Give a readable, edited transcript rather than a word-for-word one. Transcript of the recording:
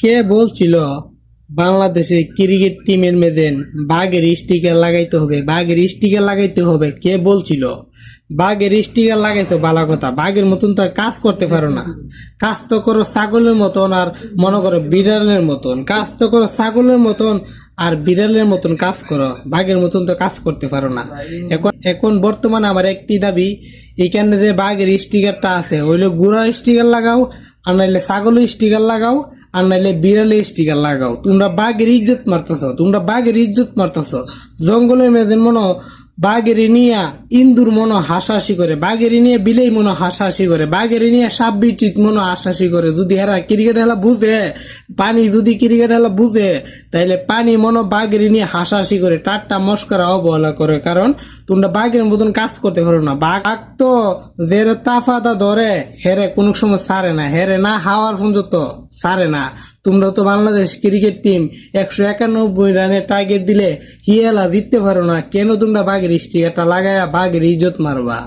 কে বলছিল বাংলাদেশে ক্রিকেট টিমের মেয়েদের বাঘের স্টিকার লাগাইতে হবে? বাঘের স্টিকার লাগাইতে হবে কে বলছিল? বাঘের স্টিকার লাগাইছো ভালো কথা, বাঘের মতন তো আর কাজ করতে পারো না। কাজ তো করো ছাগলের মতন, আর মনে করো বিড়ালের মতন। কাজ তো করো ছাগলের মতন আর বিড়ালের মতন কাজ করো, বাঘের মতন তো কাজ করতে পারো না। এখন এখন বর্তমানে আমার একটি দাবি, এইখানে যে বাঘের স্টিকারটা আছে হইলো গুড়ার স্টিকার লাগাও, আর নাইলে ছাগলের স্টিকার লাগাও, আর নাইলে বিড়ালের স্টিকার লাগাও। তোমরা বাঘের ইজ্জত মারতেছ, তোমরা বাঘের ইজ্জত মারতেছ। জঙ্গলের মেয়েদের মনো বাঘের নিয়ে ইন্দুর মনো হাসাহাসি করে, বাঘের নিয়ে বিলেই মনো হাসাহাসি করে, বাঘের নিয়ে সাপ বিচিত মনো হাসাহাসি করে। যদি এরা ক্রিকেট খেলা বুঝে, পানি যদি ক্রিকেট খেলা বুঝে, তাইলে পানি মনো বাঘের নিয়ে হাসাহাসি করে, টাট্টা মস্করা অবহেলা করে। কারণ তোমরা বাঘের মতন কাজ করতে পারো না। বাঘ তো যে তাফাদা ধরে হেরে কোনো সময় সারে না, হেরে না হাওয়ার পর্যন্ত সারে না। তোমরা তো বাংলাদেশ ক্রিকেট টিম 191 রানে টার্গেট দিলে হিয়ালা জিততে পারো না। কেন তোমরা বাঘের স্টিকারটা লাগায়া বাঘের ইজ্জত মারবা?